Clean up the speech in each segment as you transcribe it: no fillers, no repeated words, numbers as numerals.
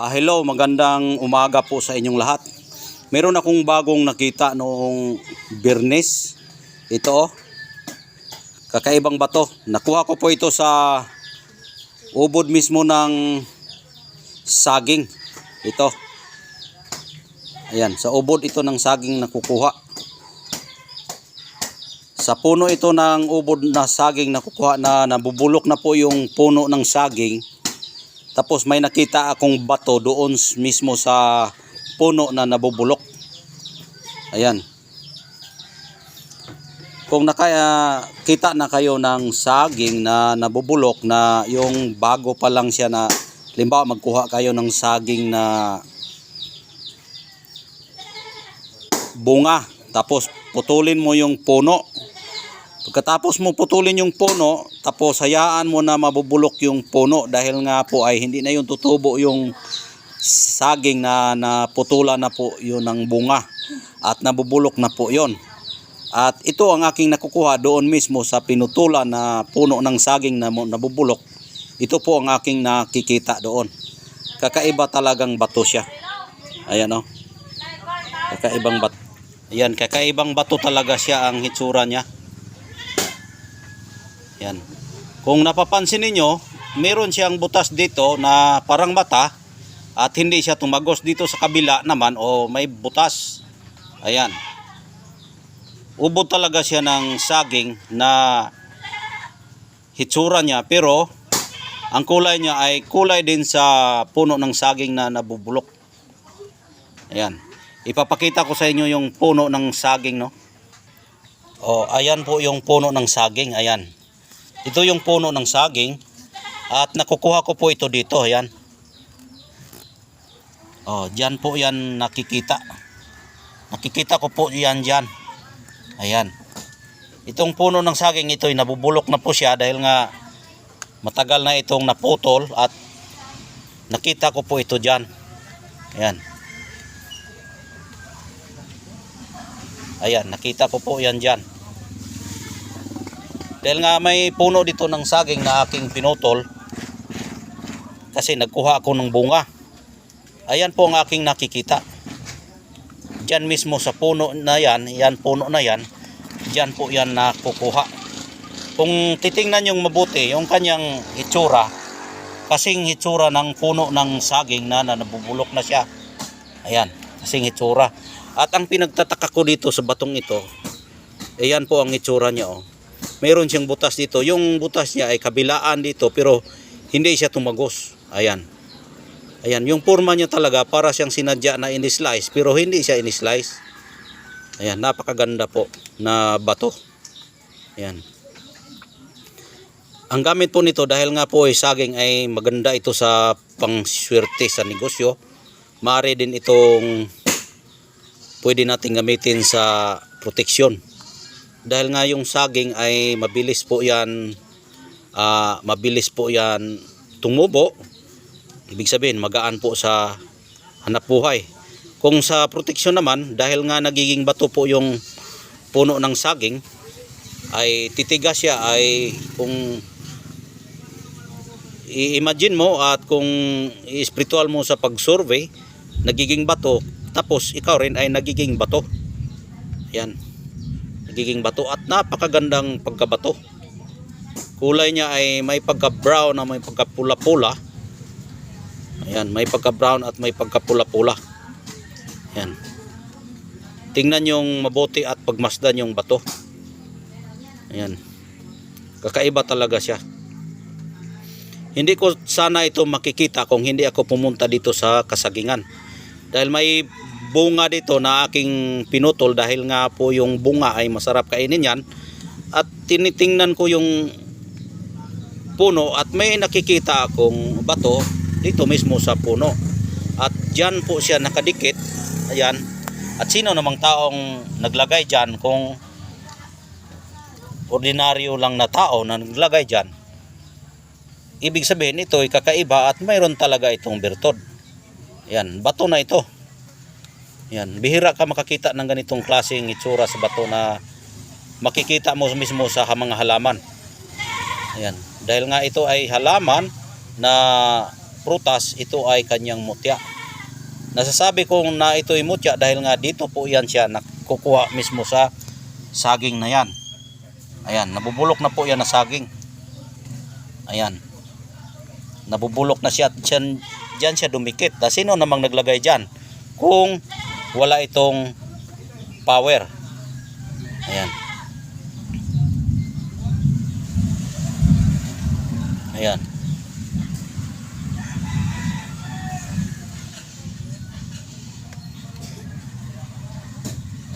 Hello, magandang umaga po sa inyong lahat. Meron akong bagong nakita noong Biyernes. Ito, kakaibang bato. Nakuha ko po ito sa ubod mismo ng saging. Ito. Ayan, sa ubod ito ng saging nakukuha. Sa puno ito ng ubod na saging nakukuha na nabubulok na po yung puno ng saging. Tapos may nakita akong bato doon mismo sa puno na nabubulok. Ayan. Kung nakita na kayo ng saging na nabubulok na yung bago pa lang siya na halimbawa magkuha kayo ng saging na bunga. Tapos putulin mo yung puno. Pagkatapos mo putulin yung puno, tapos hayaan mo na mabubulok yung puno dahil nga po ay hindi na yung tutubo yung saging na naputulan na po yun ng bunga at nabubulok na po yun. At ito ang aking nakukuha doon mismo sa pinutulan na puno ng saging na nabubulok. Ito po ang aking nakikita doon. Kakaiba talagang bato siya. Ayan o. Kakaibang bato. Ayan, kakaibang bato talaga siya ang hitsura niya. Yan. Kung napapansin niyo, meron siyang butas dito na parang mata at hindi siya tumagos. Dito sa kabila naman may butas. Ayan. Ubod talaga siya ng saging na hitsura niya, pero ang kulay niya ay kulay din sa puno ng saging na nabubulok. Ayan. Ipapakita ko sa inyo yung puno ng saging, no? Ayan po yung puno ng saging. Ayan. Ito yung puno ng saging at nakukuha ko po ito dito. Ayan. Diyan po yan nakikita. Nakikita ko po yan dyan. Ayan. Itong puno ng saging ito ay nabubulok na po siya dahil nga matagal na itong naputol at nakita ko po ito dyan. Ayan. Ayan, nakita ko po yan dyan. Dahil nga may puno dito ng saging na aking pinutol kasi nagkuha ako ng bunga. Ayan po ang aking nakikita. Diyan mismo sa puno na yan, puno na yan, diyan po yan nakukuha. Kung titingnan yung mabuti, yung kanyang hitsura, kasing hitsura ng puno ng saging na nabubulok na siya. Ayan, kasing hitsura. At ang pinagtataka ko dito sa batong ito, ayan po ang hitsura niya. Meron siyang butas dito. Yung butas niya ay kabilaan dito pero hindi siya tumagos. Ayan. Ayan. Yung forma niya talaga para siyang sinadya na in-slice pero hindi siya in-slice. Ayan. Napakaganda po na bato. Ayan. Ang gamit po nito dahil nga po ay saging ay maganda ito sa pangswerte sa negosyo. Maaari din itong pwede natin gamitin sa proteksyon. Dahil nga yung saging ay mabilis po yan tumubo. Ibig sabihin magaan po sa hanap buhay. Kung sa proteksyon naman, dahil nga nagiging bato po yung puno ng saging, ay titigas siya, ay kung i-imagine mo at kung i-spiritual mo sa pag-survey, nagiging bato, tapos ikaw rin ay nagiging bato. Yan. Nagiging bato at napakagandang pagkabato. Kulay niya ay may pagka-brown na may pagka-pula-pula. Ayan, may pagka-brown at may pagka-pula-pula. Ayan. Tingnan yung mabuti at pagmasdan yung bato. Ayan. Kakaiba talaga siya. Hindi ko sana ito makikita kung hindi ako pumunta dito sa kasagingan. Dahil may bunga dito na aking pinutol dahil nga po yung bunga ay masarap kainin yan. At tinitingnan ko yung puno at may nakikita akong bato dito mismo sa puno. At dyan po siya nakadikit. Ayan. At sino namang taong naglagay dyan kung ordinaryo lang na tao na naglagay dyan. Ibig sabihin ito ay kakaiba at mayroon talaga itong bertod. Ayan, bato na ito. Yan, bihira ka makakita ng ganitong klaseng itsura sa bato na makikita mo mismo sa mga halaman. Ayan, dahil nga ito ay halaman na prutas, ito ay kanyang mutya. Nasasabi kong na ito ay mutya dahil nga dito po yan siya nakukuha mismo sa saging na yan. Ayan, nabubulok na po yan na saging. Ayan. Nabubulok na siya at dyan siya dumikit. Sino namang naglagay dyan kung wala itong power? Ayan. Ayan.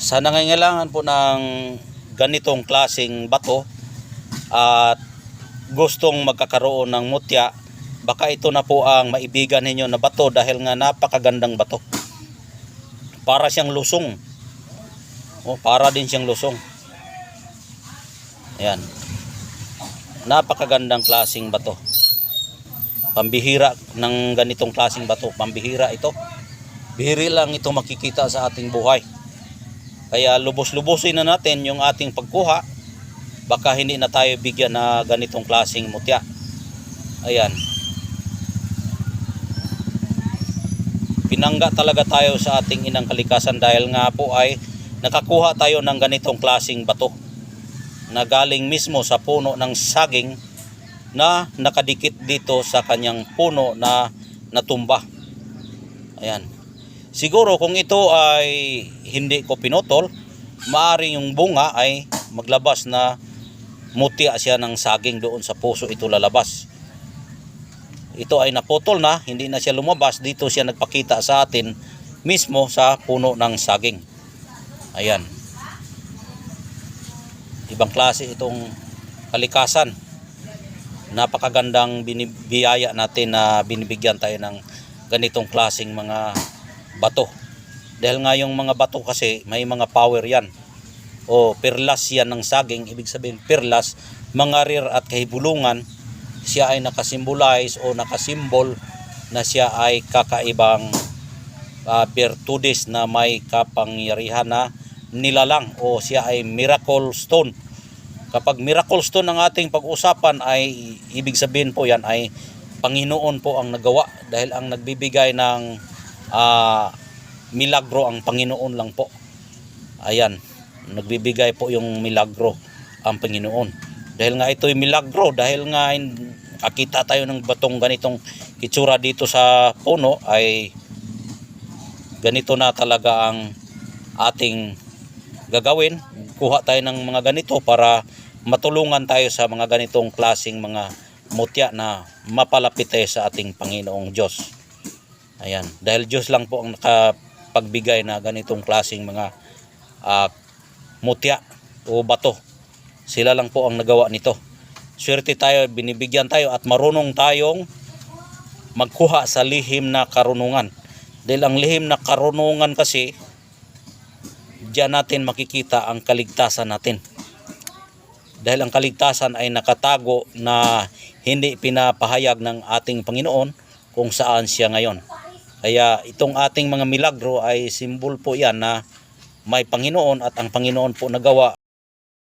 Sa nangangailangan po ng ganitong klaseng bato at gustong magkakaroon ng mutya, baka ito na po ang maibigan ninyo na bato dahil nga napakagandang bato. Para siyang lusong. Para din siyang lusong. Ayan. Napakagandang klaseng bato. Pambihira ng ganitong klaseng bato. Pambihira ito. Bihiri lang ito makikita sa ating buhay. Kaya lubos-lubusin na natin yung ating pagkuha. Baka hindi na tayo bigyan na ganitong klaseng mutya. Ayan. Pinangga talaga tayo sa ating inang kalikasan dahil nga po ay nakakuha tayo ng ganitong klaseng bato na galing mismo sa puno ng saging na nakadikit dito sa kanyang puno na natumba. Ayan. Siguro kung ito ay hindi ko pinutol, maaaring yung bunga ay maglabas na mutya siya ng saging, doon sa puso ito lalabas. Ito ay naputol na, hindi na siya lumabas, dito siya nagpakita sa atin mismo sa puno ng saging. Ayan. Ibang klase itong kalikasan. Napakagandang binibiyaya natin na binibigyan tayo ng ganitong klaseng mga bato. Dahil nga yung mga bato kasi may mga power yan. O perlas yan ng saging. Ibig sabihin perlas, mga rare at kahibulungan. Siya ay nakasimbolize o nakasimbol na siya ay kakaibang virtudes na may kapangyarihan na nilalang, o siya ay miracle stone. Kapag miracle stone ang ating pag-usapan ay ibig sabihin po yan ay Panginoon po ang nagawa, dahil ang nagbibigay ng milagro ang Panginoon lang po. Ayan, nagbibigay po yung milagro ang Panginoon. Dahil nga ito'y milagro, dahil nga nakita tayo ng batong ganitong kitsura dito sa puno, ay ganito na talaga ang ating gagawin. Kuha tayo ng mga ganito para matulungan tayo sa mga ganitong klaseng mga mutya na mapalapit tayo sa ating Panginoong Diyos. Ayan, dahil Diyos lang po ang nakapagbigay na ganitong klaseng mga mutya o bato. Sila lang po ang nagawa nito. Swerte tayo, binibigyan tayo at marunong tayong magkuha sa lihim na karunungan. Dahil ang lihim na karunungan kasi, diyan natin makikita ang kaligtasan natin. Dahil ang kaligtasan ay nakatago na hindi pinapahayag ng ating Panginoon kung saan siya ngayon. Kaya itong ating mga milagro ay simbol po yan na may Panginoon at ang Panginoon po nagawa